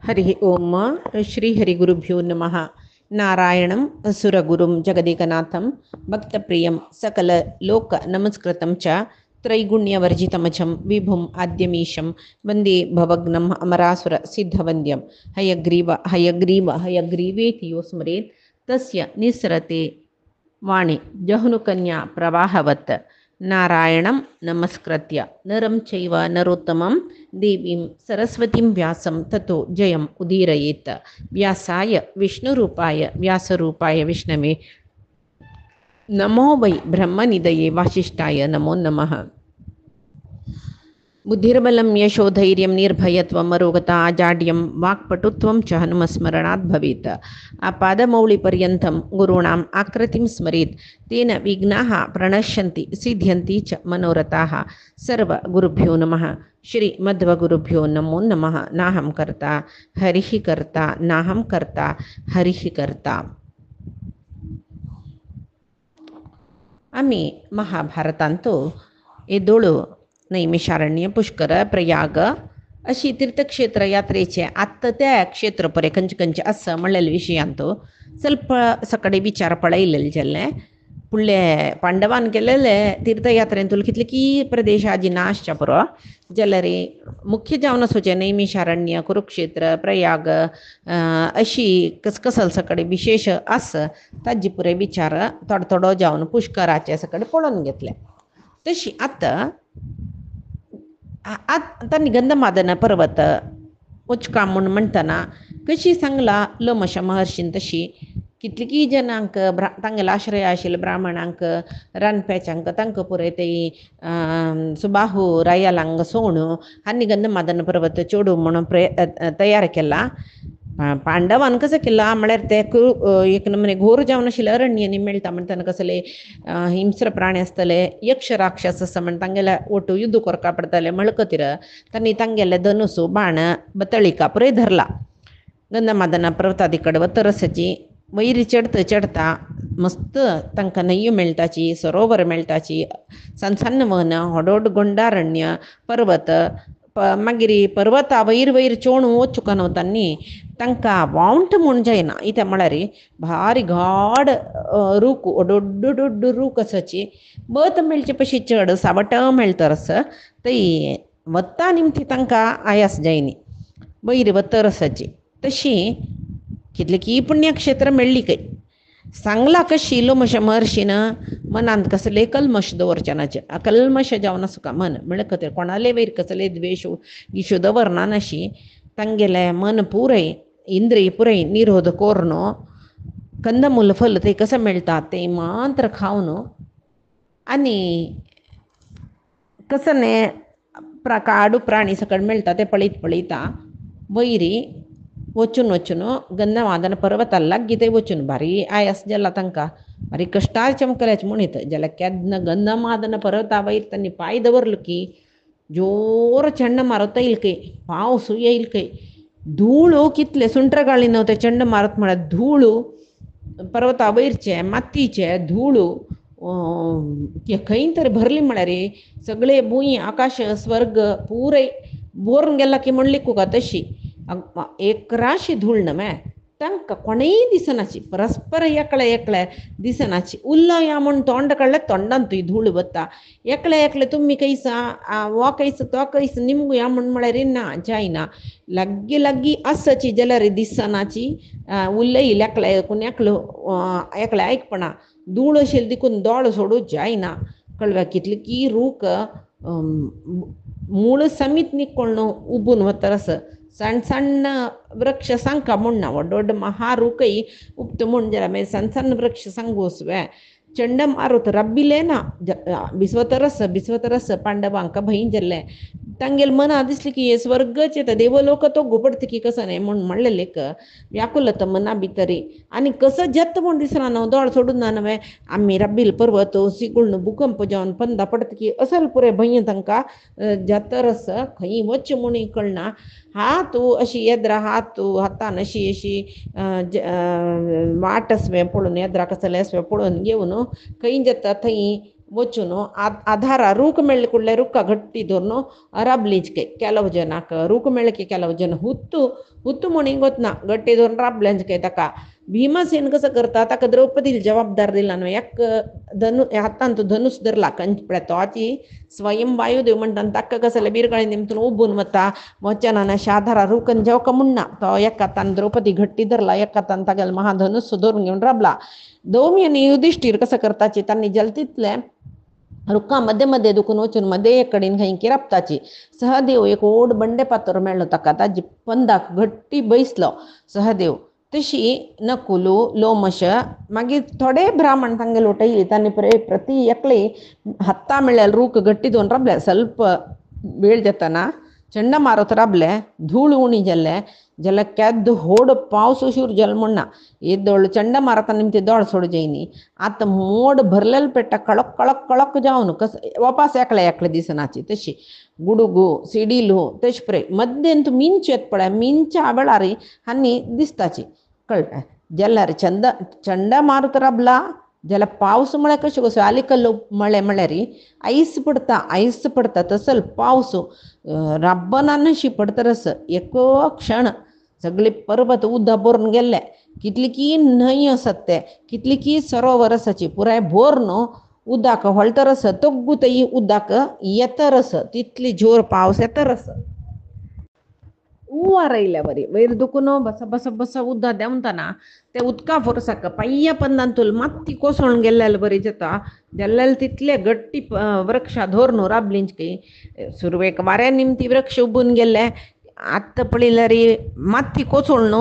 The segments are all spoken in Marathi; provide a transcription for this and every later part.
हरि ओम श्री हरिगुरुभ्यो नमः। नारायणं सुरगुरुं जगदेकनाथं भक्तप्रियं सकललोक नमस्कृतं च त्रैगुण्यवर्जितमजं विभुम् आद्यमीशं वन्दे भवग्नम् अमरासुर सिद्धवन्द्यं हयग्रीवेति यो स्मरेत् तस्य निस्सरते वाणी जहुनुकन्या प्रवाहवत्। नारायणं नमस्कृत्य नरं चैव नरोत्तमं देवीं सरस्वतीं व्यासं ततो जयम् उदीरयेत्। व्यासाय विष्णुरूपाय व्यासरूपाय विष्णवे नमो वै ब्रह्मनिधये वासिष्ठाय नमो नमः। बुद्धिर्बलं यशोधैर्यं निर्भयत्वं अरोगता आजाड्यं वाक्पटुत्वं च हनुमस्मरणात् भवेत्। आपादमौलिपर्यन्तं गुरूणाम् आकृतिं स्मरेत् तेन विघ्नाः प्रणश्यन्ति सिद्ध्यन्ति च मनोरथाः। सर्वगुरुभ्यो नमः। श्रीमध्वगुरुभ्यो नमो नमः। नाहं कर्ता हरिः कर्ता नाहं कर्ता हरिः कर्ता. आम्ही महाभारतांतो येदोळू नैमिषारण्य पुष्कर प्रयाग अशी तीर्थक्षेत्र यात्रेचे आत्ता त्या क्षेत्र परे कंच असं म्हणलेल्या विशयांतो ಸ್ವಲ್ಪ सकडे विचार पळयलेले जाल्ले. फुडले पांडवान केलेले तीर्थयात्रेन तुला कितले की प्रदेश आजी नाशच्या पुरो जाल्यार मुख्य जावन असोचे नैमिषारण्य कुरुक्षेत्र प्रयाग अशी कसकसल सकಡೆ विशेष आस ताजी पुरे विचार थोडो जावन पुष्कराचे सकಡೆ पळोवन घेतले. तशी आता तांणी गंधमादन पर्वत वचका म्हूण म्हणटना कशी सांगला लोमश महर्शीन तशी कितलीकी जनांक तांगेलो आश्रय आशिल्ल्या ब्राह्मणांक रानप्याच्यांक तांकां पुरे ते सुबाहू रायालांक सोण आनी गंधमादन पर्वत चोडू म्हणून तयार केला. पांडवान कसं केला म्हळ्यार ते एक नमने घोर जावन आशिल्ले अरण्य मेळटा म्हणटना कसले हिंस्र प्राणी आसतले यक्ष राक्षस आसा म्हण तांगेले ओटू युद्ध करपा पडटले मळकतीर तांणी तांगेले धनुसू बाण बतळिका पुरे धरला. गंधमादन पर्वतादी कಡೆ वतरसाची वैरी चढता मस्त तांकां न्हंयो मेळटाची सरोवर मेळटाची सಣ್ಣ सಣ್ಣ वन व्हड गोंडारण्य पर्वत मागीर पर्वता वैर चोणू वचुकान तांणी तांकां वावंट म्हूण जायना इत्या म्हळ्यार भारी गाड रूख व्हड रूख आसाची बत मेळचे पशी चड सावट मेळतरस थंय वता निमती तांकां आयास जायनी वैर वतरसाची. तशी कितली की पुण्यक्षेत्र मेळ्ळी खंय सांगला कशी लोमश महर्शीन मनांत कसले कल्मश दवरचनाचे कल्मश जावन आसुका मन म्हळ्यार कोणाले वैर कसले द्वेश गिशो दवरना नाशी तांगेले मन पुरय इंद्रिय पुरय निरोध कोरून कंदमूल फल ते कसं मेळटा ते मात्र खावन आनी कसने काडू प्राणी सकड मेळटा ते पळयता वैरी वचून गंधमादन पर्वता लागीं थंय वचून भारी आयास जाला तांकां भारी कश्टार चमकल्याचे म्हणीत जाल्यार केन्ना गंधमादन पर्वता वयर तांणी पांय दवरलो की जोर चंडमारुत येईल खंय पावस येईल खंय धूळ कितले सुंटर गाळी नव्हते चंडमारुत म्हळ्यार धूळ पर्वता वयरचे मातयेचे धूळ खंय तरी भरली म्हळ्यार सगळे भुंय आकाश स्वर्ग पुरय बोरून गेला की म्हणली कुका तशी एकराशी धूळ नमे तांकां कोणेय दिसनाची परस्पर एकळे दिसनाची उल्लो या म्हूण तोंड काडले तोंडांतूय धूळ वता एकले तुमी कैस वो कैस तो कैस निमगू या म्हूण म्हळ्यार ना जायना लागीं आसची जाल्यार दिसनाची उल्लय एकले आयकपणा धूळ आशिल्ली देखून दोळ सोडू जायना कळ्ळें. कितले की रूख मूळ समीत निकोळ उबून वतरस सಣ್ಣ सಣ್ಣ वृक्ष सांका म्हूण ना व्हड महारूखय उप्त म्हूण जाल्यार मागीर सಣ್ಣ सಣ್ಣ वृक्ष सांगोसवे चंडमारुत रब्बिले ना बिस्वतरस पांडवांक भंय जाल्ले तांगेल मना दिसली की स्वर्गचे देवलोक तो घुपडता की कसं नाही म्हूण म्हणलेले व्याकुलता मना भितरी आनी कसं जत्त म्हूण दिसना न्हू दोळ सोडून ना नवे आमी रब्बिल पर्वत सिगुळ्ळ भूकंप जावन पंदा पडता की असल पुरे भंय तांकां जतरस खंय वच म्हूण कळना. हातू अशी येद्रा हातान अशी वाट असवे पळोवन येद्रा कसले असवे पळोवन घेवन खंय जाता थंय वचून आधार रूक मेळ कुडले रुಕ್ಕ ಗಟ್ಟಿ ದೋರ್ನು ರಬ್ಲಿಂಚ್ಕೆ ಕೆಲವು ಜನಕ್ಕೆ ರೂಕ ಮೇಳಕ್ಕೆ ಕೆಲವು ಜನ ಹುತ್ತು ಹುತ್ತು मुणी गोतना गट्टी धरून राबल्यांचके ताका भीमसेन कसं करता ताका द्रौपदीला जबाबदार दिला न्हू एक हातान तो धनुस धरला कंचपळ्या तो आची स्वयं वायुदेव म्हणटा ताका कसले बिरगाळी निमतून उबून वता वचनान शाधारा रुकन जेवका म्हणना तो एक हातान द्रौपदी घट्टी धरला एक हातान तागेल महाधनुस धरून घेऊन राबला दोमी आणि युधिष्ठिर कसं करताचे त्यांनी जलतीतले रुक्का मध्ये मध्ये दुखून वचून मध्ये एक कडेन खंयकी राबताची सहदेव एक ओड बंडे पातोर मेळ्ळो ताका ताजी पंदाक घट्टी बैसलो सहदेव तशी नकुलू लोमश मागीर थोडे ब्राह्मण तांगे लोटयली तांणी प्रती एकले हत्ता मेळ्ळ्यार रूख घट्टी दोन राबले ಸ್ವಲ್ಪ वेळ जाताना चंडमारुत राबले धूळ उणी जाल्ले जाल्यार केद्द होड पावस उशीर जल म्हणना येदोळ चंडमारुता निमती दोळ सोड जायनी आतां मोड भरलेले पेट्टा कळक कळक कळक जावन कस वापस एकले एकले दिसनाची तशी गुडुगू सिडिलू तशी प्रे मध्येन तूं मिंच येत पळय मिंचा वेळार हानी दिसताची कळ्ळें जाल्यार चंडमारुत राबला जाल्यार पावस म्हळ्यार कशें कसो आलिकल्लो मळे म्हळ्यार ಐಸ್ पडता तसल पावस राब्बनाशी पडतरस एको क्षण सगळे पर्वत उद्दा भरून गेल्ले कितली की न्हंय आसत ते कितली की सरोवर आसाची पुराय भोर न्हू उदक व्हळतरस तोग्गूतय उदक येतरस तितली जोर पावस येतरस ಹೂವಾರ ಇಲ್ಲ ಬರೀ ವೈರ್ದುಕ್ಕೂ ಬಸ ಬಸ ಬಸ ಉದ್ದ ದೇವಂತಾನ ते उदका फोरसाक पाय्या पंदांतूल माती कोसळून गेल्ल्याल बरी जाता जाल्यार तितले गट्टी वृक्ष धोरून राबलींच की सुरवेक वाऱ्या निमती वृक्ष उबून गेल्ले आत्ता पळयल्यार माती कोसळून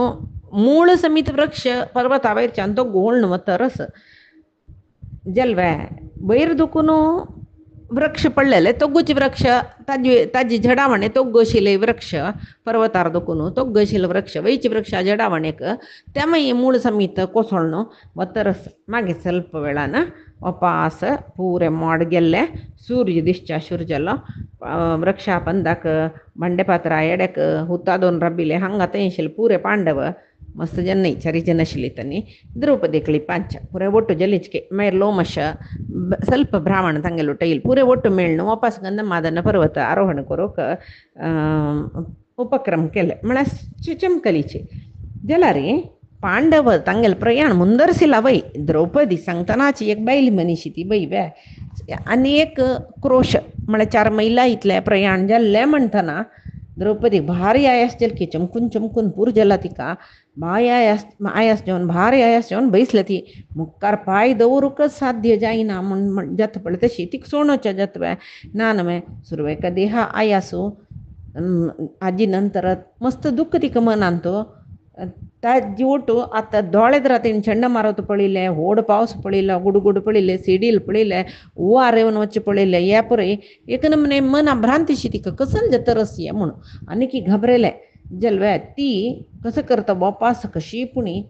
मूळ समीत वृक्ष पर्वता वयरच्यान तो घोळून वतरस जल्वे वयर दुखून वृक्ष पडलेले तोग्गूचे वृक्ष ताजी झडावणे तोग्गशिले वृक्ष पर्वतार दुखून तोग्गशिले वृक्ष वयचे वृक्ष झडावणेक त्यामुळे मूळ समीत कोसळून वतरस मागीर ಸ್ವಲ್ಪ वेळान वापस पुरे मोड गेल्ले सूर्य दिश्चा शुरू जालो वृक्षा पंदाक बंडेपात्र एडेक हुता दोन रबिले हांगा तेंशिले पुरे पांडव मस्त जन चरी जन आशिल्ली तांणी द्रौपदीकली पांच पुरे ಒಟ್ಟು जलिचके मागीर लोमश ಸ್ವಲ್ಪ ब्राह्मण तांगे लोटयले पुरे ಒಟ್ಟು मेळून वापस गंधमादन पर्वत आरोहण करूंक उपक्रम केले म्हळ्यार चमकलीचे जाल्यार पांडव तांगेल प्रयाण मुंदरसिला वय द्रौपदी सांगतनाची एक बायली मनीशी ती वय वे आनी एक क्रोश म्हळ्यार 4 मैला इतले प्रयाण जाल्ले म्हणटना द्रौपदी भारी आयास जल की चमकून चमकून पूर जाला तिका बाय आयास जावन भारी आयास जावन बैसले ती मुखार पाय दवरूकच साध्य जायना म्हण जाता पळय तशी ती सोणोच्या जातवे ना नवे सुरवेक देह आयासू आजी नंतर मस्त दुःख तिका मनान तो ताजी ಒಟ್ಟು आतां दोळेद रातीन चंडमारुत पळयले होड पावस पळयलो गुडगुड पळयले सिडील पळयले हुवार येवन वच्चे पळयले हे पळय एक नमने मना भ्रांतीशी तिका कसल जतरस ये म्हणून आनी की घाबरयले जल्वे ती कसं करता वापस कशी पुणी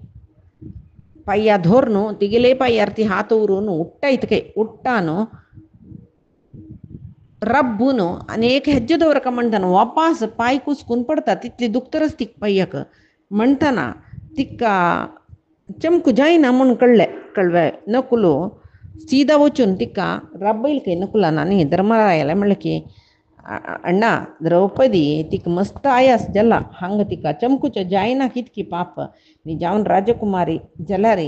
पाय्या धोरून तिगेले पाय्यार ती हात उरून उट्टायतके उट्टानो रब्बून आनी एक हेज्जे दवरका म्हणटाना वापस पाय कुसकून पडता तितली दुखतरच ती पाय्याक म्हणटना तिका चमकू जायना म्हूण कळवे नकुलो सीदा वचून तिका राबयले की नकुलान आनी धर्मरायाला म्हणलें की अण्णा द्रौपदी तिका मस्त आयास जाला हांगा तिका चमकूचे जायना कितकी पाप नी जावन राजकुमारी जाल्यार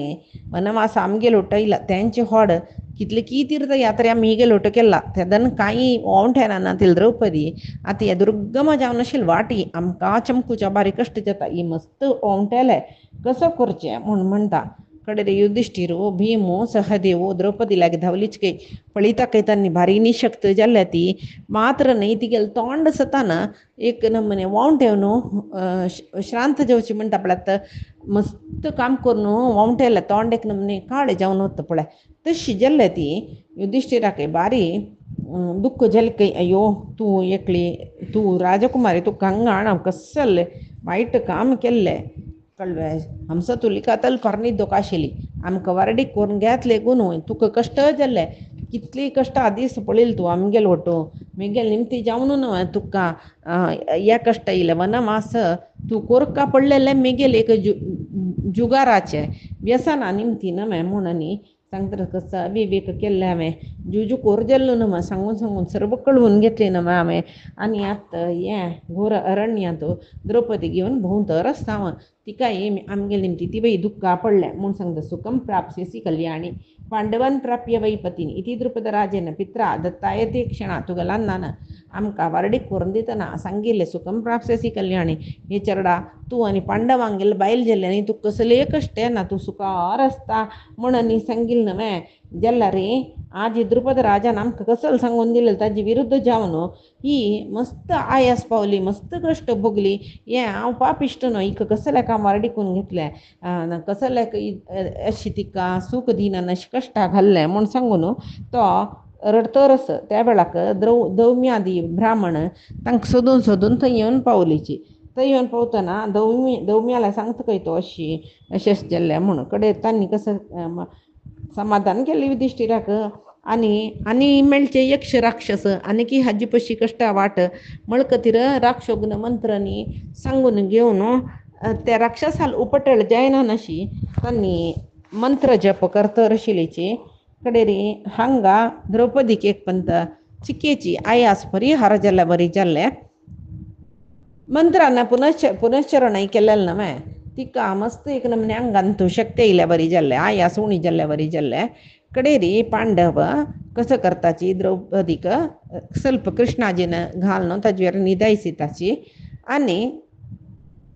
वनवास आमगे लोटयला तेंचे होड कितले की तीर्थ यात्रे आमी हिगे लोट केला तेदन कांय ओंठेना ना ती द्रौपदी आतां हे दुर्गम जावन आशिल्ली वाटी आमकां चमकूच्या बारी कश्ट जाता ही मस्त ओंठेले कसो करचें म्हूण म्हणटा कडेन युधिष्ठिर भीमो सहदेव द्रौपदी लागी धांवलीच की पळयता काय तांणी भारी निशक्त जाल्ल्या ती मात्र न्ही तिगेलें तोंड सताना एक नमने वावंटेवन श्रांत जेवची म्हणटा पळय मस्त काम करून वावंटेले तोंड एक नमने काळे जावन वता पळय तशी जाल्ले ती युधिष्ठिराक बारी दुःख जालें की अयो तूं एकली तूं राजकुमारी तूं हांगा हाड कसल वायट काम केल्लें कळ्ळे आमचो तुलिका तल परनिद्दोक आशिल्ली आमकां वारडीक करून घेतले गुनू तुका कश्ट जाल्ले कितली कश्ट दीस पळयले तूं आमगेल वटू मेगेल निमती जावन न्हू तुका हे कश्ट येयले वनवास तूं कोरका पडलेले मेगेल एक जुगाराचे व्यसना निमती न्हय म्हणून सांगता कसं विवेक केल्ले हांवें जुजू कोर जाल्लो न्हू मा सांगून सांगून सर्व कळवून घेतले न्हू हांवें आनी आतां हें घोर अरण्यांत द्रौपदी घेवन भोंवतर आसता हांव तिकाय आमगेली निमती ती बाई दुख्खा पडल्या म्हूण सांगता सुखम प्राप्स्यसि कल्याणी पांडवान प्राप्य वै पतीन इति द्रुपदराजेन पित्रा दत्तायते क्षणा तुगेलां आमकां वारडीक करून दितना सांगिल्लें सुखम प्राप्स्यसि कल्याणी हे चरडा तूं आनी पांडवांगेले बायल जाल्ले आनी तूं कसले कश्ट ना तूं सुखार आसता म्हणून सांगिल्लें न्हय जाल्यार आज द्रुपद राजान आमकां कसल सांगून दिलें ताजे विरुद्ध जावन ही मस्त आयास पावली मस्त कश्ट भोगली हें हांव पापिश्ट न्हय हिका कसल्या काम वारडीकून घेतलें कसल्याक अशी तिका सूख दिनान अशी कश्टां घाल्लें म्हूण सांगून तो रडतरस त्या वेळाक दौम्यादी ब्राह्मण तांकां सोदून सोदून थंय येवन पावलीची थंय येवन पावतना दौम्याला सांगता खंय तो अशें जाल्लें म्हणून कडेन तांणी कसं समाधान केलें युधिष्ठिराक आनी मेळचे यक्ष राक्षस आनी हाजी पशी कश्टा वाट मळकतीर राक्षोग्न मंत्रनी सांगून घेवन त्या राक्षसाल उपटळ जायना नाशी तांणी मंत्र जप करतर आशिल्लीची कडेरी हांगा द्रौपदीक एक पंत चिकेची आयास परिहार जाल्ल्या बरी जाल्लें मंत्रान पुनश्चरण केलेलें न्हय तिका मस्त एक नमने अंगान तूं शक्ती येयल्या बरी जाल्लें आयास उणी जाल्ल्या बरी जाल्लें कडेरी पांडव कसं करताची द्रौपदीक ಸ್ವಲ್ಪ कृष्णाजीन घालून ताजेर न्हिदायसिताची आनी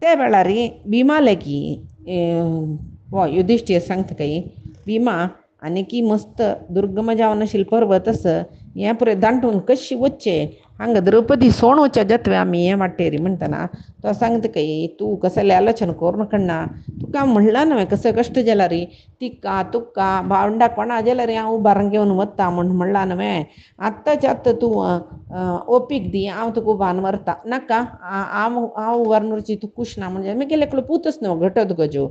त्या वेळार भिमा लेगी युधिष्ठीर सांगता काय भिमा आनी की मस्त दुर्गम जावन आशिल्लो पर्वत हें पुरे दांटून कशी वच्चे हांगा द्रौपदी सोण वच्चे जातवे आमी हें वाटेरी म्हणटना तो सांगता काय तूं कसलें आलोचन करूं नाका तुका म्हणलां न्हय कसं कश्ट जाला रे तिका तुका भावंडा कोणा जाल्यार हांव उबारून घेवन वता म्हणलां न्हय आत्ताच्या आत्तां तूं ओपीक दी हांव तुका उबारून व्हरता नाका हांव उबारून व्हरची तूं खूश ना म्हणजे आमी गेले पूतच न्हय घटत गजो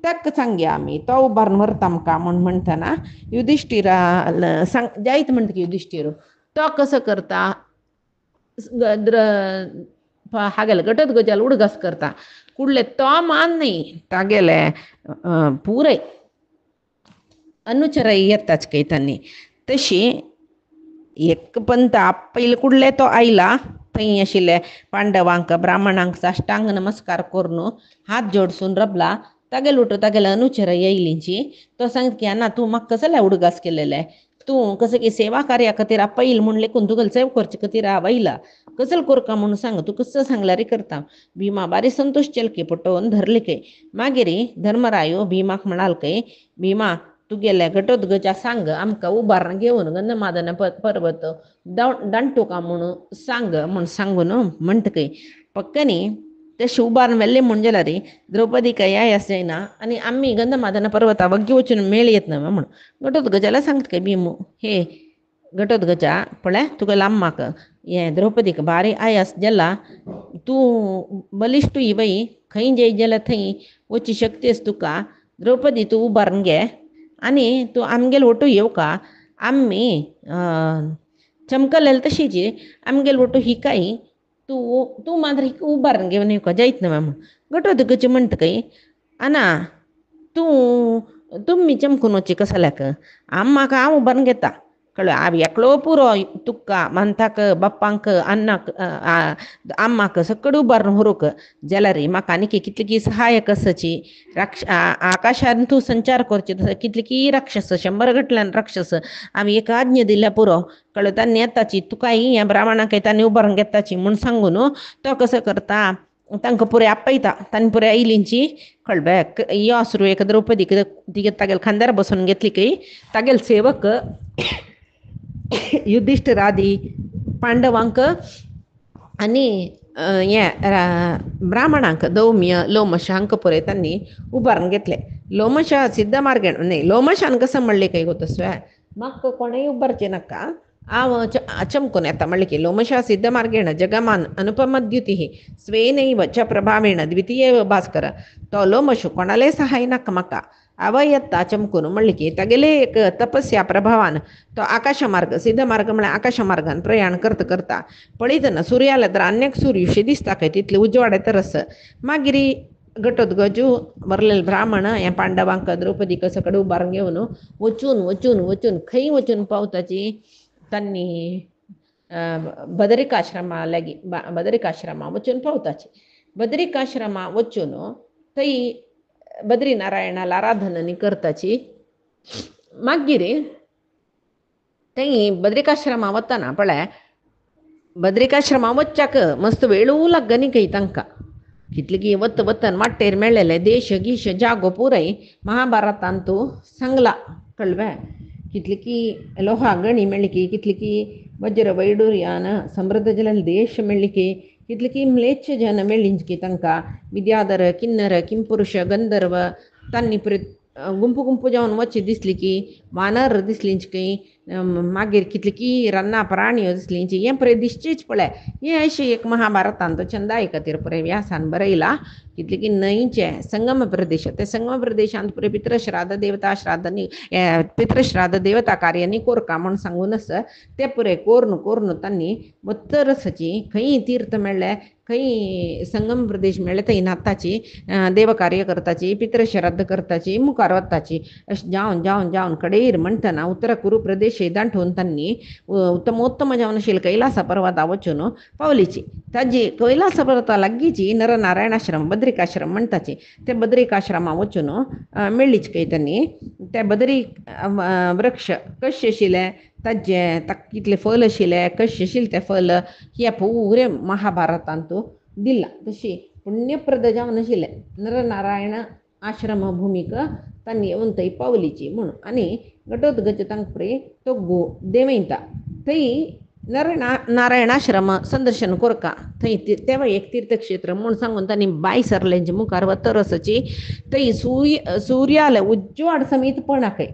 ताका सांगया आमी तो उबारून व्हरता आमकां म्हणटना युधिष्ठिरा जायत म्हणटा की युधिष्ठीर तो कसो करता हागेले घटत गजाल उडगास करता कुडले तो मान न्ही तागेले पुराय अनुचर येताच काही तांणी तशी एक पंत पयले कुडले तो आयला थंय आशिल्ले पांडवांक ब्राह्मणांक साश्टांग नमस्कार करून हात जोडसून रबला तागेले उठो तागेले अनुचर येयलींची तो सांगता की ना तूं म्हाका कसले उडगास केलेले तूं कसं की सेवा कार्या खातीर आपयला म्हूण लेकून तुगेले सेवा करचे खातीर आवयला कसं करता म्हणून सांग तूं कसं सांगल्यार करता भिमा बारी संतोष केलके पटोवन धरले काय मागीर धर्मरायो भिमाक म्हणाल काय भिमा तुगेले घटोत्कचा सांग आमकां उबारून घेवन गंधमादन पर्वत दांटू का म्हणून सांग म्हूण सांगून म्हणटा काय पक्कनी तशें उबारून व्हेल्लें म्हूण जाल्यार द्रौपदी काय यास जायना आनी आमी गंधमादन पर्वता वग्गी वचून मेळ येत न्हय म्हूण घटोत्कचाला सांगता काय भिमू हे घटोत्कचा पळय तुगेल्या अम्माक हें द्रौपदीक बारी आयास जाला तूं बलिश्ट ही बाई खंय जाय जाल्यार थंय वची शक्ती आसा तुका द्रौपदी तूं उबारून घे आनी तूं आमगेले वटू येवका आमी चमकलेले तशीची आमगेले वटू ही काय तूं मात्र हिका उबारून घेवन येवका जायत न्हय म्हूण घटोत्कच म्हणटा काय आना तुमी चमकून वची कसल्याक आम्माक हांव उबारून घेता कळ्ळें हांव एकलो पुरो तुका मंताक बाप्पांक अन्नाक आम्माक सकड उबारून व्हरूंक जाल्यार म्हाका आनीक कितली सहायक आसाची आकाशान तूं संचार करचे कितली राक्षस 100 गटल्यान राक्षस आमी एक आज्ञा दिल्या पुरो कळ्ळें तांणी येताची तुकाय ह्या ब्राह्मणांक तांणी उबारून घेताची म्हूण सांगून तो कसो करता तांकां पुरे आपयता तांणी पुरे आयलींची कळबेक यो सुरू एक द्रौपदीक तिगे तागेले खांद्यार बसून घेतली की तागेले सेवक युधिष्ठिरादी पांडवांक आनी ब्राह्मणांक दौम्य लोमश हांकां पळय तांणी उबारून घेतले लोमशा सिद्ध मार्गेण न्ही लोमशान कसं म्हणलें काय गो तसो म्हाका कोणेय उबारचें नाका हांव चमकून येता म्हणलें की लोमशा सिद्ध मार्गेण जगमान अनुपमद्युती स्वेनैव च प्रभावेण द्वितीय भास्कर तो लोमश कोणाले सहाय नाका म्हाका हांव येता चमकून म्हणलें की तागेले एक तपस्या प्रभावान तो आकाशमार्ग सिद्ध मार्ग म्हळ्यार आकाशमार्गान प्रयाण करता पळयतना सूर्याला तर अन्यक सूर्युशी दिसता काय तितले उजवाड तरस मागीर घटोत्कचू बरलेले ब्राह्मण या पांडवांक द्रौपदीक सकड उभारून घेऊन वचून वचून वचून खंय वचून पावताची त्यांनी बदरिकाश्रमा लागी बदरिकाश्रमा वचून पावताची बदरिकाश्रमा वचून थंय बद्रीनारायणाला आराधना करताची मागीर थंय बद्रिकाश्रमा वतना पळय बद्रिकाश्रमा वच्चाक मस्त वेळू लागनी काही तांकां कितली वत वतन वाटेर मेळ्ळेले देश गीश जागो पुराय महाभारतांतू सांगला कळवे कितली की लोहा गणी मेळ्ळी की कितली की वज्र वैडूर्यान समृद्ध जल देश मेळ्ळी की कितली की म्लेच्छ जन मेळ्ळींच की तांकां विद्याधर किन्नर किंपुरुष गंधर्व तांणी गुंपू गुंपू जावन वच्ची दिसली की वानर दिसलींच की मागीर कितली की रन्ना प्राण्यो दिसलींच हें पळय दिसचीच पळय हें अशें एक महाभारतांत चंदाई खातीर पळय व्यासान बरयला कितली की न्हंयचे संगम प्रदेश ते संगम प्रदेशांत पळय पितृश्राद्ध देवता श्राद्ध पितृश्राद्ध देवता कार्यानी कोरका म्हूण सांगूनच ते पळय कोरून तांणी वत्तरसाची खंय तीर्थ मेळ्ळे खंय संगम प्रदेश मेळ्ळे थंय नाताची देवकार्य करताची पितृश्राद्ध करताची मुखार वताची अशें जावन जावन जावन कडेर म्हणटना उत्तर कुरू प्रदेश दांठून तांणी उत्तमोत्तम जावन आशिल्ले कैलास पर्वता वचून पावलीची ताजी कैलास पर्वता लागींची नरनारायणाश्रम बद्रिकाश्रम म्हणटाची ते बद्रिकाश्रमा वचून मेळ्ळीच खंय तांणी ते बद्री वृक्ष कशे आशिल्ले ताजे ताका कितले फल आशिल्ले कशें आशिल्ले ते फल ह्या पुरे महाभारतांत दिला तशी पुण्यप्रद जावन आशिल्ले नरनारायण आश्रम भूमीक तांणी येवन थंय पावलीची म्हणून आनी घटोत्कच तांकां पळय तो देवयता थंय नरनारायणाश्रम संदर्शन कोरका थंय तेव्हा एक तीर्थक्षेत्र म्हूण सांगून तांणी बाय सरलेंचे मुखार वतरसाची थंय सुर्याले उज्वाड समीत पणाकय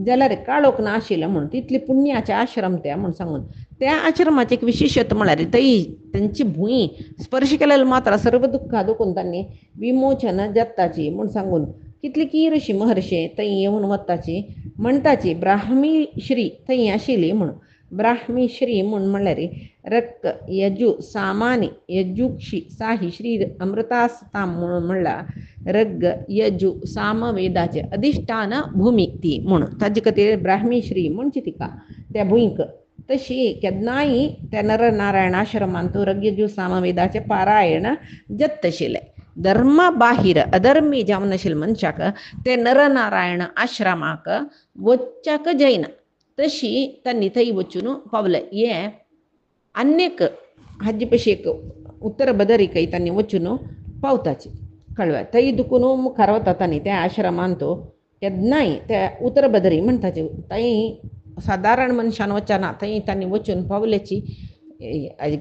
जाल्यार काळोख ना आशिल्लो म्हणून तितली पुण्याचे आश्रम ते म्हूण सांगून त्या आश्रमाचे एक विशेशत्व म्हळ्यार थंय तांची भूंय स्पर्श केलेलो मात्र सर्व दुख्खा दुखून तांणी विमोचन जाताची म्हूण सांगून कितली की ऋषी महर्षी थंय येवन वताची म्हणटाची ब्राह्मी श्री थंय आशिल्ली म्हणून ब्राह्मी श्री म्हणून म्हणल्यार रक्क यजू सामानी यजुक्षी साही श्री अमृतास्ताम म्हणून म्हणल्यार रग्ग यजू साम वेदाचे अधिष्ठान भूमी ती म्हणून ताजे खातीर ब्राह्मी श्री म्हणची तिका त्या भूंयक तशी केन्नाय त्या नरनारायण आश्रमांत रग्यजू साम वेदाचे पारायण जत आशिल्ले धर्मा बाहीर अधर्मी जावन आशिल्ले मनशाक ते नरनारायण आश्रमाक वच्चाक जायना तशी तांणी थंय वचून पावले हे आनीक हाजे पयशे एक उत्तर बदरिकय तांणी वचून पावताची कळवा थंय दुखून मुखार वता तांणी त्या आश्रमांत केन्नाय त्या उत्तर बदरी म्हणटाचे थंय सादारण मनशान वचना थंय तांणी वचून पावल्याची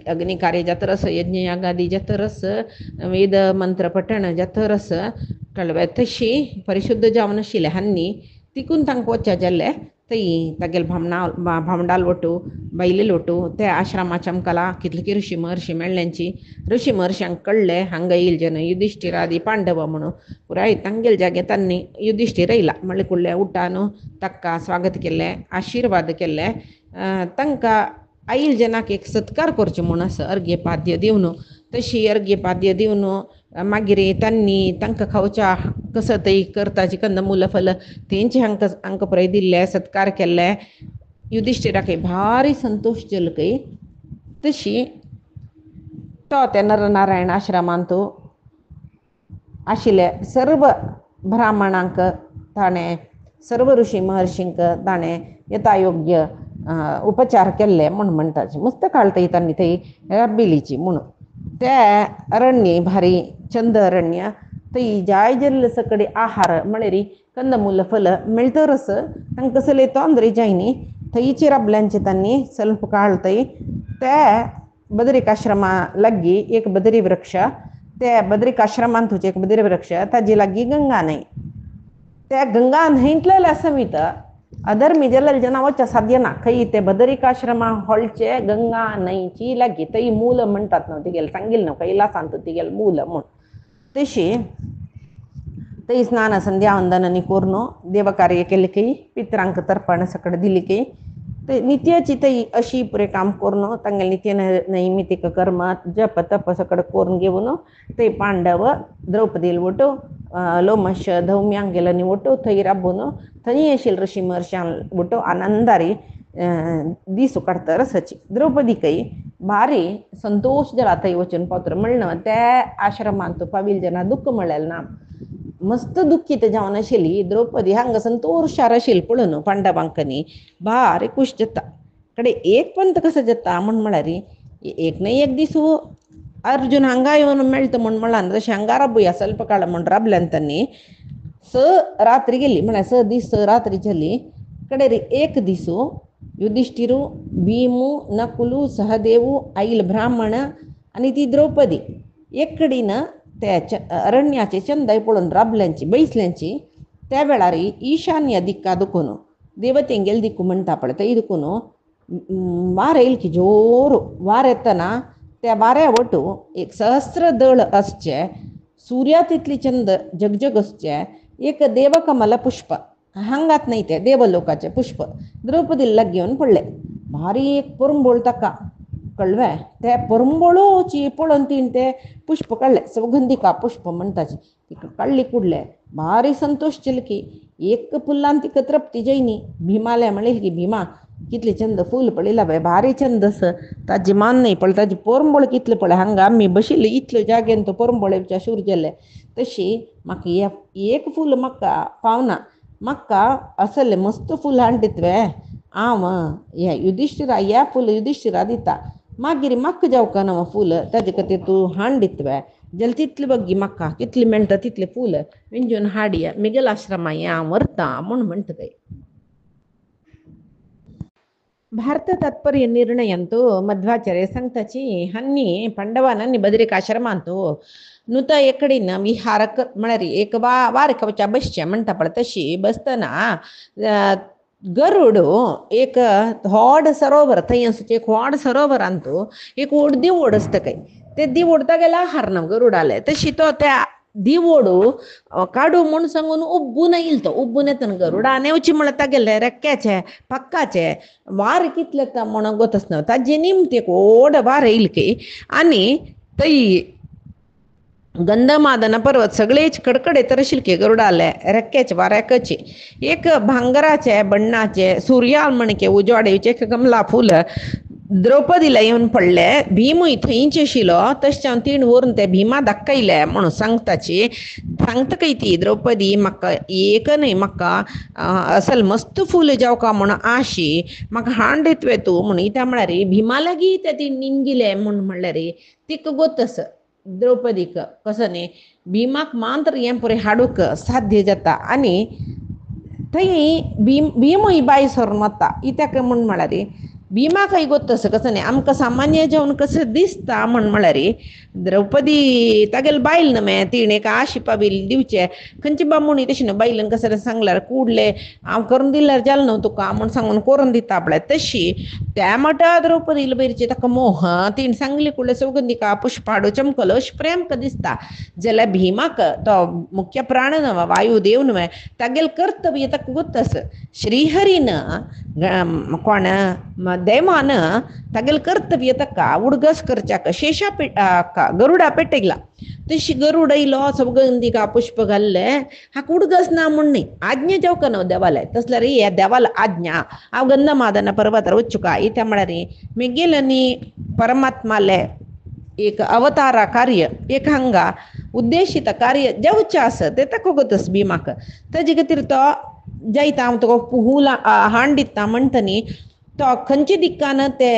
अग्निकार्य जातरस यज्ञ यागादी जातरस वेद मंत्र पठण जातरस कळवा तशी परिशुद्ध जावन आशिल्ले हांनी तिकून तांकां वच्चा जाल्ले थंय तागेले भावंडाल वटू बायले लोटू त्या आश्रमाच्या आमकां कितले की ऋषी महर्षी मेळ्ळ्यांची ऋषी महर्श्यांक कळ्ळे हांगा येयल जन युधिष्ठिरादी पांडव म्हणून पुराय तांगेले जागे तांणी युधिष्ठीर येयला म्हणले कुडले उठान ताका स्वागत केल्लें आशिर्वाद केल्ले तांकां आयल जनाक एक सत्कार करचे म्हूण आसा अर्घ्यपाद्य दिवन तशी अर्घ्यपाद्य दिवन मागीर तांणी तांकां खावच्या कसो थंय करताची कंदमूल फल तेंचे हांकां पळय दिल्ले सत्कार केल्ले युधिष्ठिराक भारी संतोश जालो खंय तशी तो त्या नरनारायण आश्रमांत आशिल्ले सर्व ब्राह्मणांक ताणें सर्व ऋषी महर्षींक ताणें यथायोग्य उपचार केल्ले म्हूण म्हणटाचे मस्त काळ तांणी थंय राबिलीची म्हणून त्या अरण्य भारी चंद अरण्य थंय जाय जाल्ले सकडी आहार म्हळ्यार कंदमूल फल मेळटरच तांकां कसले तोंदरे जायनी थंयची राबल्यांचे तांणी ಸ್ವಲ್ಪ काळ थंय त्या बद्रिकाश्रमा लागीं एक बद्री वृक्ष त्या बद्रिकाश्रमांत एक बद्री वृक्ष ताजे लागीं गंगा न्हंय त्या गंगा न्हंयतल्या समीत अधर्मी जाल्ले जना वच्चा साध्य ना खंय ते बद्रिकाश्रमा होळचे गंगा न्हंयची लागीं थंय मूल म्हणटात न्हू तिगेले सांगिल्लें न्हू कैलासांत तिगेले मूल म्हूण तशी थंय स्नान संध्या वंदनांनी करून देवकार्य केलें की पित्रांक तर्पण सकड दिली की ते नित्याची तई अशी पुरे काम करून तांगेल नित्य नैमितिक कर्म जप तप सकड करून घेऊन ते पांडव द्रौपदीला ಒಟ್ಟು ಲೋಮಶ ಧೌಮ್ಯಾಂಗೆಲನಿ ಒಟ್ಟು ಥೈ ರಬ್ಬುನು ಥನಿಯಶಿಲ್ ಋಷಿ ಮಹರ್ಷಾನ್ ಒಟ್ಟು आनंदारी दिसू काढतं रसाची द्रौपदी काही भारी संतोष जरा तई वचन पात्र म्हणणं त्या आश्रमांत पावील जना दुःख मिळेल ना मस्त दुःखीत जावन आशिल्ली द्रौपदी हांगा संतोषार आशिल्ली पळोवन पांडवांकनी भारी खुश जाता कडे एक पंत कसं जाता म्हण म्हळ्यार एक ना एक दीस अर्जुन हांगा येवन मेळटा म्हण म्हळान तशें हांगा राबुया ಸ್ವಲ್ಪ काळ म्हण राबल्यान त्यांनी स रात्री गेली म्हळ्यार स दीस स रात्री जाली कडे रे एक दिसू युधिष्ठिरू भीमू नकुलू सहदेवू आईल ब्राह्मण आणि ती द्रौपदी एककडीन त्या अरण्याचे चंदाय पळोवन राबल्यांची बैसल्यांची त्या वेळार ईशान्य दिक्का दुखून देवतेंगेल दिक्कू म्हणटा पळय थंय दुखून वार येईल की जोरू वार येतना त्या वाऱ्या वटू एक सहस्र दळ असचे सूर्या तितली चंद जगजग असचे एक देवकमल पुष्प हांगात नाही ते देवलोकाचे पुष्प द्रौपदीला घेऊन पडले भारी एक परंबोळ ताका कळवे ते परंबोळोची पळोवन तीन ते पुष्प काढले सौगंधिका पुष्प म्हणटाची तिका काढली कुडले भारी संतोष चिलकी एक फुलान तिका तृप्ती जैनी भीमाले म्हणले की भीमा कितले चंद फूल पडलेला बाय भारी चंदस ताजी मान नाही पण ताजी परंबोळ कितले पडले हांगा आम्ही बशिल्ले इतले जागेन तो परंबोळेच्या शूर गेले तशी म्हाका एक फूल म्हाका पावना म्हाका असले मस्त फूल हाडीत वे हांव हे युधिष्ठिरा या फूल युधिष्ठिरा दिता मागीर म्हाका जावका ना फूल ताजे खातीर तूं हाडीत वे जाल्यार तितले बग्गी म्हाका कितले मेळटा तितले फूल विंजून हाडया मिगेल आश्रमा हांव व्हरता म्हूण म्हणटा थंय भारत तात्पर्य निर्णयंतु मध्वाचार्य सांगताची हन्नी पांडवांनी बद्रिकाश्रमांतू नुत एकडीन विहारक म्हळ्यार एक वार कवच्या बसचे म्हणटा पळय तशी बसतना गरुड एक व्हड सरोवर थंय एक व्हड सरोवरांतू एक व्हड दिवोड आसता काय ते दिवोड तागेला हारना गरुडाले तशी तो त्या दिवोडू काडू म्हूण सांगून उब्बून येईल तो उब्बून येतना गरुडा नेवची म्हळ्यार तागेले रेक्क्याचे पक्काचे वार कितले म्हण गोतच ना ताजे निमते व्हड वार येईल की आनी थंय गंधमादन पर्वत सगळेच कडकडे तरशिलके गरुडाले रेक्क्याचे वाऱ्याकचे एक भांगराचे बण्णाचे सूर्याल म्हणके उजवाडेचे एक कमला फूल द्रौपदीला येऊन पडले भीमूय थंयच आशिल्लो तशें तीन व्हरून ते भीमा दाखयले म्हणून सांगताची सांगता काय ती द्रौपदी म्हाका एक न्हय म्हाका असल मस्त फूल जावका म्हण आशी म्हाका हाड दितवे तूं म्हणून त्या म्हळ्यार भीमा लागीं ते ती निमगिले म्हूण म्हणल्यार तिका गोतस द्रौपदीक कसं न्ही भीमाक मात्र हें पुरे हाडूक साध्य जाता आनी थंय भीमूय बाय सरून वता कित्याक म्हूण म्हळ्यार भीमा काही गोतस कसं न्ही आमकां सामान्य जेवन कसं दिसता म्हण म्हळ्यार द्रौपदी तागेले बायल न्हय तीण एक आशी पाविल दिवचे खंयची बामूण तशी न्हय बायलांक कसं सांगल्यार कुडले हांव करून दिल्यार जालें न्हू तुका म्हूण सांगून करून दिता पळय तशी त्या मटा द्रौपदीला बेरची ताका मोह तीण सांगली कुडले सौगंधिका पुष्प हाडू चमकलो अशें प्रेम दिसता जाल्यार भीमाक तो मुख्य प्राण न्हय वायुदेव न्हय तागेलें कर्तव्य ताका गोतस श्रीहरीन कोण देवान तागेलें कर्तव्य ताका उडगस करच्याक शेषा गरुडा पेटयला तशी गरुड येयलो सौगंधिका पुष्प घाल्ले हाका उडगस ना म्हूण न्ही आज्ञा जावका न्हू देवाले तसल्यार हे देवाला आज्ञा हांव गंधमादन पर्वतार वचुका इत्या म्हळ्यार मेगेल न्ही परमात्माले एक अवतारा कार्य एक हांगा उद्देशीत कार्य जेवचें आसा तें ताका गोतस भीमाक तेजे खातीर तो जायता हांव तुका फूल हाड दिता म्हणटा न्ही तो खंयचे दिक्कान ते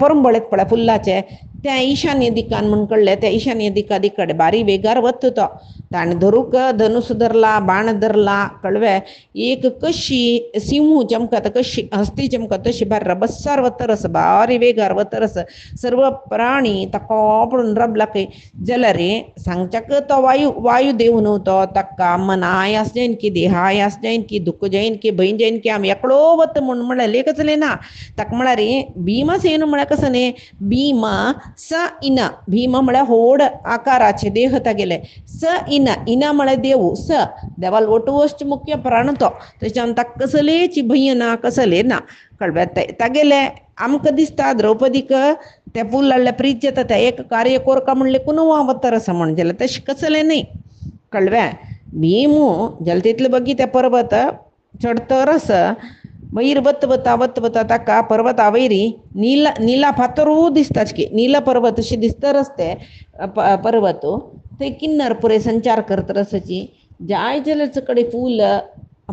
परंबळेत पळय फुल्लाचे त्या ईशान्य दिक्कान म्हूण कळ्ळें त्या ईशान्य दिक्का कडेन बारी वेगार वता तो ताणें धरूक धनुस धरला बाण धरला कळवे एक कशी सिंहू चमकता कशी हस्ती चमकता तशी बार बस्सार वतरस बारी वेगार वतरस सर्व प्राणी ताका पळोवन रबला खंय जाल्यार सांगच्याक तो वायुदेव न्हू तो ताका मनाय आसजेन की देहाय आसजेन की दुख जायन की भंय जायन की आमी एकलो वता म्हूण म्हळ्यार लेखच लेना ताका म्हळ्यार भीमसेन म्हळ्यार कसं न्ही भीम स इन भीम म्हळ्यार व्हड आकाराचे देह तागेले स इन इना म्हळ्यार देव स देवाला वटवश्ट मुख्य प्राण तो त्याच्यान ताका कसलेची भंय ना कसले ना कळ्ळें तागेले आमकां दिसता द्रौपदीक त्या पुल्लाल्या प्रीत जाता त्या एक कार्य कोरका म्हणले कुणू वतर आसा म्हण जाल्यार तशें कसलें न्ही कळ्ळें भीमू जाल्यार तितले बगी ते पर्वत चडतरस वयर वता ताका पर्वता वयरी नीला फातरू दिसताच नीला पर्वत अशें दिसतरच ते पर्वत थंय किन्नर पुरे संचार करता रसाची जाय जाल्यार कडे फूल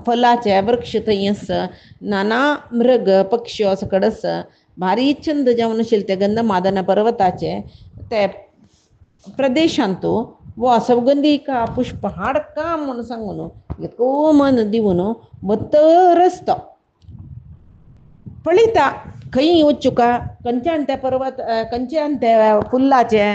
फलाचे वृक्ष थंय आसा नाना मृग पक्षी सकड आसा भारी छंद जावन आशिल्ले ते गंधमादन पर्वताचे ते प्रदेशांत वो सौगंधिका पुष्प हाडका म्हणून सांगून इतको मन दिवन बत्तरच तो पळयता खंय वचुका खंयच्यान ते पर्वत खंयच्यान ते फुल्लाचे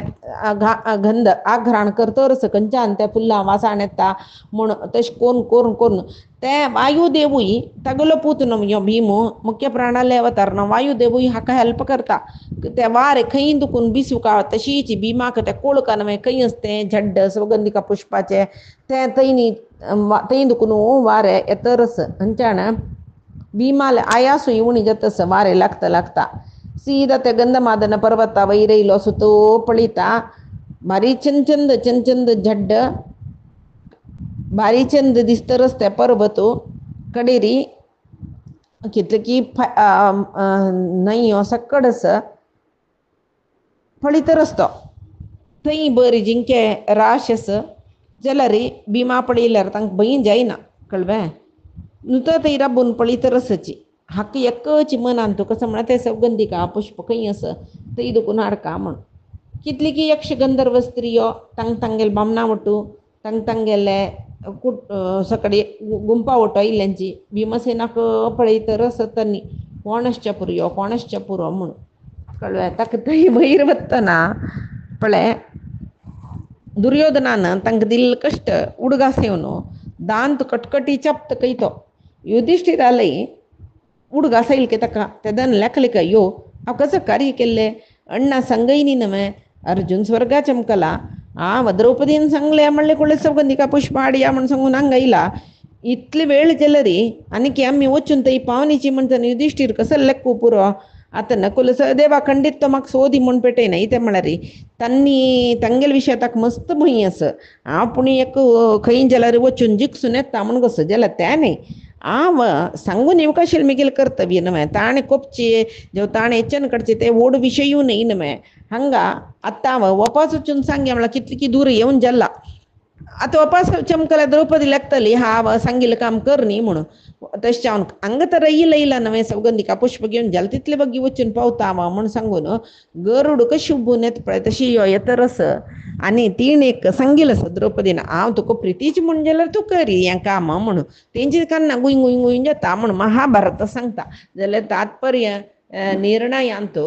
गंध आघ्राण करतरच खंयच्यान ते फुल्लां वासान येता म्हूण तशें करून ते वायुदेवूय तागेलो पूत न्हू भीमू मुख्य प्राणाले अवतार न्हू वायुदेवूय हाका हेल्प करता ते वारे खंय दुखून बिसुका तशीच भीमाक ते कोळका न्हय खंय आसते झड्ड सौगंधिका पुष्पाचे ते थंय दुखून वारे येतरच खंयच्यान भीमाल आयासू येवणी जातस वारे लागता सीदा ते गंधमादन पर्वता वयर येयलो सुतो पळयता भारी चंद झड्ड भारी चंद दिसतरच ते पर्वत कडेरी कितले की न्हंयो सकडस पळयतरच तो थंय बरी जिंके राश आस जाल्यार भीमा पळयल्यार तांकां भंय जायना कळ्ळें नुतो थंय राबून पळयतरसची हाका एकच मनान तुका कसं म्हळ्यार ते सौगंधिका पुष्प खंय आसा थंय दुखून हाडका म्हण कितली की यक्ष गंधर्व स्त्रियो तांगेले बामणां वटू तांगेले सकडी गुंपा वटो आयिल्ल्यांची भीमसेनाक पळयतरच तन्नी कोणश्च पुरो म्हूण कळ्ळें ताका थंय वयर वतना पळय दुर्योधनान तांकां दिल्ले कश्ट उडगास येवन दांत कटकटी चप्त कयतो युधिष्ठिरालय उडगास येयले की ताका ते दन लेखले यो हांव कसं कार्य केल्लें अण्णा सांगयनी न्हय अर्जुन स्वर्गा चमकला द्रौपदीन सांगलें म्हणलें कुळ्ळे सौगंधिका पुष्प हाडया म्हण सांगून हांगा येयला इतले वेळ जाल्यार आनी आमी वचून थंय पावनीची म्हणटा युधिष्ठीर कसो लेक्कू पुरो आतां नकुल सहदेवा खंडीत तो म्हाका सोदी म्हूण पेटयना इतें म्हळ्यार तांगेले विशय ताका मस्त भंय आसा हांव पूण एक खंय जाल्यार वचून जिखसून येता म्हूण कसो जाल्यार तें न्ही हांव सांगून येवंक आशिल्लें म्हगेलें कर्तव्य न्हय ताणें कोपचे जेव ताणें हेच्यान कडचे ते व्हड विशयूय न्ही न्हय हांगा आतां हांव वपास वचून सांगया म्हळ्यार कितली की दूर येवन जाल्ला आतां वपास चमकल्यार द्रौपदी लागतली हांव सांगिल्लें काम कर न्ही म्हणून तशें हांव हांगा तर येयला न्हय सौगंधिका पुष्प घेवन जाल्यार तितले बगी वचून पावता हांव म्हूण सांगून गरुड कशी उबून येता पळय तशी यो येतरस आनी तीण एक सांगिल्लें आसा द्रौपदीन हांव तुका प्रितीची म्हूण जाल्यार तूं कर हें काम म्हणून तेंची कान्ना गुंय जाता म्हूण महाभारत सांगता जाल्यार तात्पर्य निर्णयांत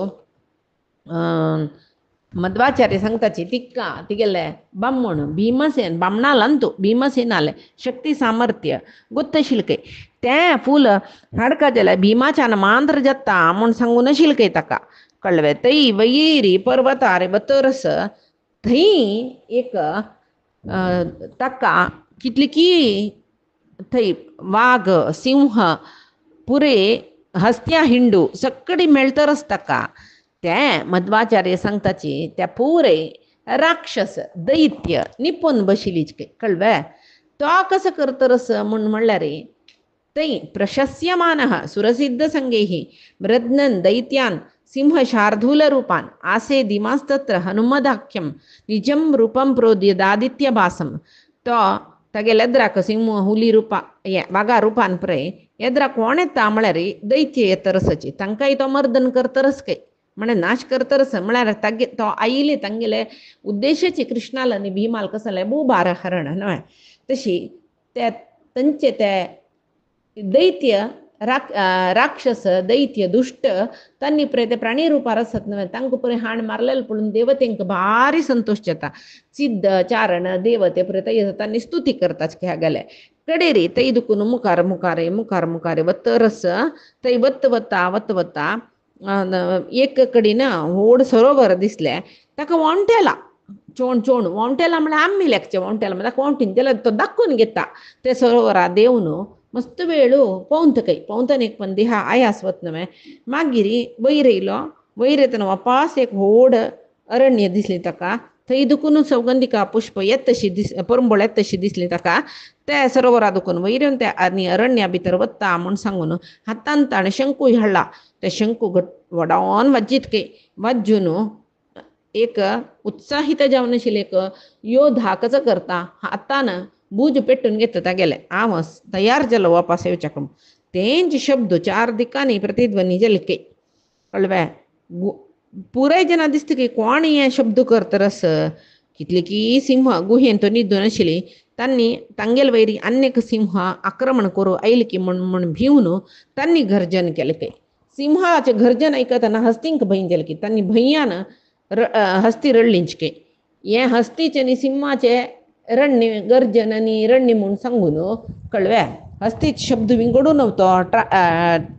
मध्वाचार्य सांगताची तिका तिगेले बामण भीमसेन बामणालांतू भीमसेनाले शक्ती सामर्थ्य गोत्तशिल्के तें फूल हाडका जाल्यार भीमाच्यान मांद्र जाता म्हूण सांगून शिल्के ताका कळ्ळें थंय वयरी पर्वतार बतरस थंय एक ताका कितली की थंय वाघ सिंह पुरे हस्त्या हिंडू सक्कडी मेळतरच ताका ते मध्वाचार्य सांगताची त्या पुरे राक्षस दैत्य निपून बशिलीच कळ्ळें तो कसं करतरस म्हणल्यार थंय प्रशस्यमानः सुरसिद्ध संगैः मृद्नन् दैत्यान् सिंह शार्दूल रूपान् आसे दिमास्तत्र हनुमदाख्यं निजं रूपं प्रोद्यदादित्य भासं तो तागेले एद्राक सिंह हुली रूपा वाघा रूपान पळय एद्राक कोण येता म्हळ्यार दैत्य येतरसची तांकांय तो मर्दन करतरस काय म्हळ्यार नाश करतरस म्हळ्यार तागे तो आयिल्ले तांगेले उद्देशाचे कृष्णाल आनी भीमाल कसले भूभार हरण न्हय तशी ते तांचे ते दैत्य राक्षस दैत्य दुष्ट तांणी पळय ते प्राणी रुपार आसत न्हय तांकां पळय हाण मारलेले पळोवन देवतेंक भारी संतोश जाता सिद्ध चारण देवते पळय ते तांणी स्तुती करताच गेले कडेरी थंय दुखून मुखार वतरस थंय वता एक कडेन व्हड सरोवर दिसलें ताका वोंटेला चोण वोंटेला म्हळ्यार आम्ही लेखचे वोंटेला म्हळ्यार वोंटीन जाल्यार तो दाखोवन घेता ते सरोवरा देंवन मस्त वेळो पवंतन एक पण देहा आयास वतना मागीर वयर येयलो वयर येतना वापास एक व्हड अरण्य दिसलें ताका थंय दुखून सौगंधिका पुष्प येत तशी परंबळ येत तशी दिसली ताका ते सरोवरा दुखून वयर येवन त्या अरण्या भितर वता म्हूण सांगून हातान ताणें शंकूय हाडला ते शंकू वडावन वाज्जीत वाजून एक उत्साहित जावन आशिल्ले एक योद्धा कसो करता हातान बूज पेटून घेता गेले हांव तयार जालो वापस येवच्याक तेंच शब्द 4 दिकांनी प्रतिध्वनी जाले कळ्ळें पुराय जना दिसता की कोण हे शब्द करतरस कितले की सिंह गुहेंत न्हिदून आशिल्ली तांगेल वैरी अनेक सिंह आक्रमण करूं आयले की म्हण भिवन तांणी गर्जन केलें सिंहाचे गर्जन आयकतना हस्तींक भंय जालें की तांणी भंयान हस्ती रडलींच हे हस्तीचे आनी सिंहाचे रडणे गर्जन आनी रडणे म्हूण सांगून कळ्ळें हस्तीच शब्द विंगडून तो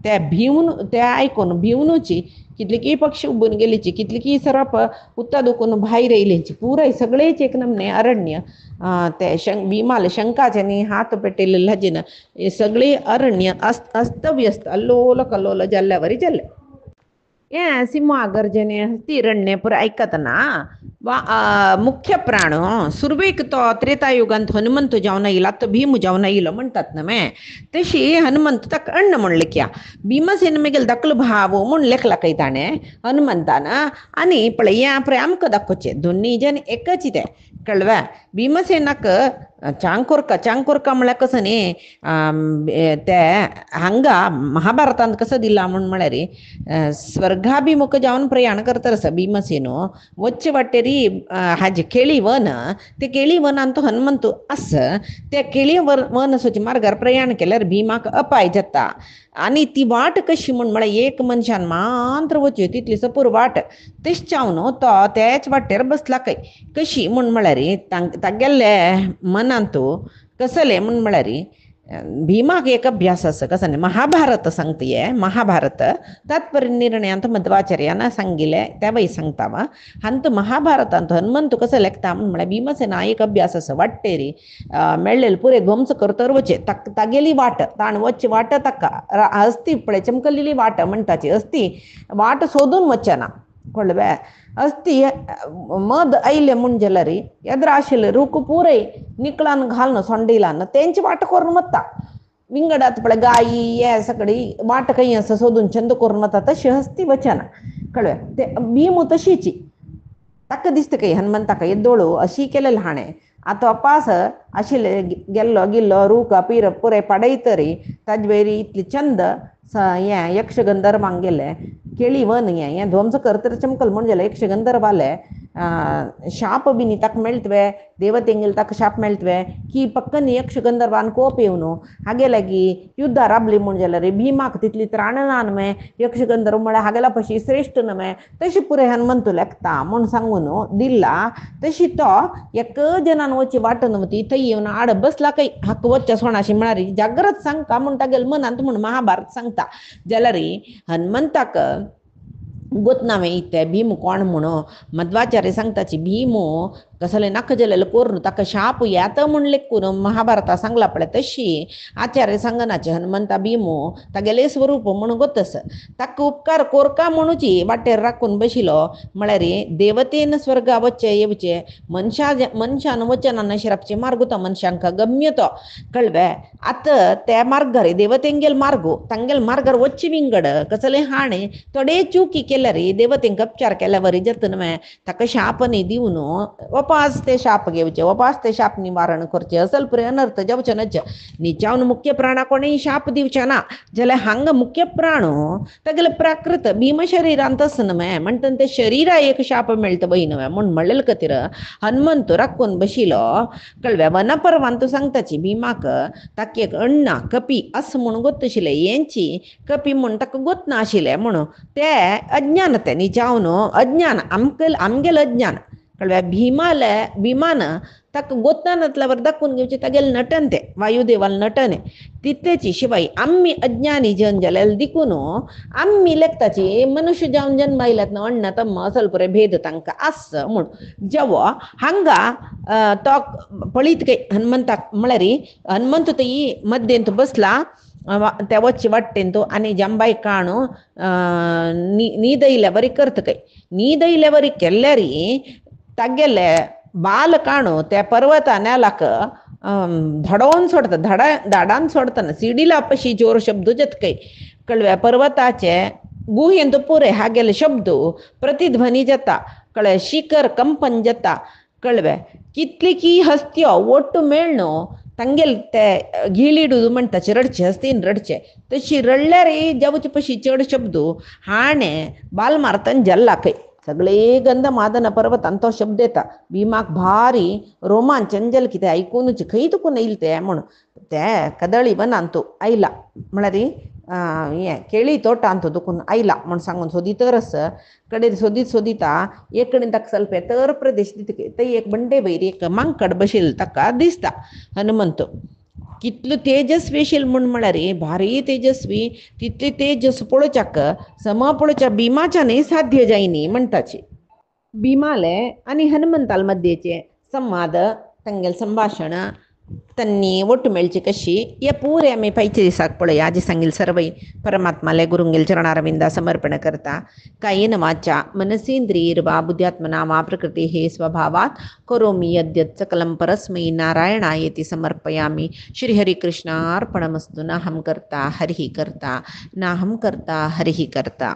ते भिवन ते आयकून भिवनूची कितली की पक्षी उबून गेलीची कितली की सरप उत्ता दुखून भायर येयलींची पुराय सगळेच एक नमने अरण्य ते भीमाल शंकाचे न्ही हात पेटयले लजीन हे सगळे अरण्य अस्तव्यस्त अल्लोल कल्लोल जाल्ल्या वरी जाल्ले हे सिंह गर्जने हस्ती रडणे पुरो आयकतना मुख्य प्राण सुरवेक तो त्रेतायुगांत हनुमंत जावन येयला तो भीम जावन येयलो म्हणटात न्हय तशी हनुमंत ताका अण्ण म्हण लेख्या भीमसेन मेगेल धाकलो भाव म्हूण लेखला खंय ताणें हनुमंतान आनी पळय हें पळय आमकां दाखोवचें दोनी जन एकच ते कळ्ळें भीमसेनाक चांकोरका म्हळ्यार कसो न्ही ते हांगा महाभारतांत कसो दिला म्हळ्यार स्वर्गाभिमुख जावन प्रयाण करतरस भीमसेनो वच्चे वाटेरी हाजे केळी वन ते केळी वनान तो हनुमंत आस त्या केळी वनसाच्या मार्गार प्रयाण केल्यार भीमाक अपाय जाता आनी ती वाट कशी म्हळ्यार एक मनशान मात्र वच्यो तितली सपूर वाट तेच चावन तो तेच वाटेर बसला कशी म्हळ्यार तागेले मनांत कसले म्हळ्यार भीमाक एक अभ्यास आसा कसो न्ही महाभारत सांगता हे महाभारत तात्पर्य निर्णयांत मध्वाचार्यान सांगिल्ले त्या वय सांगता हांत महाभारतांत हनुमंत कसो लेखता म्हळ्यार भीमसेना एक अभ्यास आसा वाटेरी मेळ्ळेले पुरे ध्वंस करतर वचे तागेली वाट ताण वच्चे वाट ताका हस्ती पळय चमकलेली वाट म्हणटाची हस्ती वाट सोदून वचना कळ्ळें हस्ती मद आयले म्हूण जाल्यार येद्र आशिल्ले रूख पुरय निकळान घालन सोंडिलान तेंची वाट करून वता विंगडात पळय गायी हे सगळी वाट खंय आसा सोदून छंद करून वता तशी हस्ती वचना कळ्ळें ते भीम तशीची ताका दिसता हनुमंताक येदोळू अशी केलेले हाणें आतां अपास आशिल्ले गेल्लो गिल्लो रूख पीर पुरे पडयतरी ताजे वयरी इतली चंद हें यक्षगंधर्वांक गेले केळी वन हें ध्वंस करतर चमकल म्हण जाल्यार यक्षगंधर्वाले शाप बी न्ही ताका मेळटवे देवतेंगेल ताका शाप मेळटवे की पक्कन यक्षगंधर्वान कोप येवन हागे लागीं युद्धां राबली म्हण जाल्यार भीमाक तितली त्राणना न्हय यक्षगंधर्व म्हळ्यार हागेला पशी श्रेश्ठ न्हय तशी पुरे हनुमंत लेखता म्हूण सांगून दिला तशी तो एक जनान वची वाटन वती थंय येवन आड बसला हाक वच्चे सोणाशी म्हळ्यार जागृत सांगता म्हूण तागेले मनांत म्हूण महाभारत सांगता जाल्यार हनुमंताक गोतनावे इते भीम कोण म्हणो मध्वाचार्य सांगताची भीम कसले नाका जालेले करून ताका शाप येता म्हूण लेखून महाभारता सांगला पळय तशी आचार्य सांगनाचे हनुमंता भीम तागेले स्वरूप म्हूण गोतस ताका उपकार कोरका म्हणूची वाटेर राखून बशिलो म्हळ्यार देवतेन स्वर्गा वच्चे येवचे मनशान वचनान शिरपचे मार्ग तो मनशांक गम्य तो कळ्ळें आतां त्या मार्गार देवतेंगेल मार्गो तांगेल मार्गार वच्चे विंगड कसले हाणे थोडे चुकी केल्यार देवतेंक उपचार केल्या वरी जाता न्हय ताका शाप न्ही दिवन वपास ते शाप घेवचे वपास ते शाप निवारण करचे असल पुरे अनर्थ जावचे नच निचावन मुख्य प्राणा कोणेय शाप दिवचे ना जाल्यार हांगा मुख्य प्राण तागेले प्राकृत भीम शरिरांत आसा न्हय म्हणटा ते शरिरा एक शाप मेळटा बही न्हय म्हूण म्हणलेले खातीर हनुमंत राखून बशिलो कळ्ळें वनपर्वांत सांगताची भीमाक ताका एक अण्णा कपी असं म्हूण गोत आशिल्ले हेंची कपी म्हूण ताका गोत नाशिल्लें म्हणून ते अज्ञान ते निचावन अज्ञान आमगेल अज्ञान कळव्या भीमान ताका गोतानातल्यावर दाखवून घेवचे तागेले नटन ते वायुदेवाल नटन तितलेची शिवाय आम्ही अज्ञानी जन जाल्यार देखून आम्ही लेखताची मनुष्य जावन जन्म आयल्यात न्हू अण्ण तम्म असल पुरे भेद तांकां आस म्हूण जेव्हा हांगा तो पळीत काय हनुमंताक म्हळ्यार हनुमंत थंय मध्येंत बसला त्या वच्चे वाटेन तो आनी जंबाई काणू नीद बरी करता काय नीद बरी केल्यार तागेले बाल काणू त्या पर्वता नेलाक धडोवन सोडता धाडान सोडतना सिडीला पशी जोर शब्द जतकय कळव्या पर्वताचे गुहेंत पुरे हागेले शब्द प्रतिध्वनी जाता कळ्या शिखर कंपन जाता कळव्या कितली की हस्त्यो ಒಟ್ಟು मेळणो तांगेल ते गिळिडू म्हणटाचे रडचे हस्तीन रडचे तशी रडल्यार जावचे पशी चड शब्द हाणे बाल मारतन जल्ला खंय सगळे गंध मादन पर्वतान तो शब्द येता भीमाक भारी रोमांचन जल कितें आयकूनच खंय तुकून येयले ते म्हूण ते कदळी वनान तो आयला म्हळ्यार हें केळी तोटान तो दुखून आयला म्हूण सांगून सोदीतरस कडेन सोदीता एक कडेन ताका ಸ್ವಲ್ಪ एतर प्रदेश दिता थंय एक बंडे भैरी एक मांकड बशिल्लो ताका दिसता हनुमंत कितलो तेजस्वी आशिल्लो म्हूण म्हळ्यार भारी तेजस्वी तितले तेजस पळोवच्याक सम पळोवच्या भिमाच्यानय साध्य जायनी म्हणटाचे भीमाले आनी हनुमंताल मध्येचे संवाद तांगेले संभाशण तन्नी ಒಟ್ಟು मेळची कशी हे पूरे आमी पयचे दिसाक पळया आजी सांगिल्ले सर्वय परमात्माले गुरुंगेल चरणारविंदा समर्पण करता कायेन वाचा मनसेंद्रियैर्वा बुद्ध्यात्मना वा प्रकृतेः स्वभावात् करोमि यद्यत् सकलं परस्मै नारायणायेति समर्पयामि श्रीहरिकृष्णार्पणमस्तु नाहं कर्ता हरिः कर्ता नाहं कर्ता हरिः कर्ता।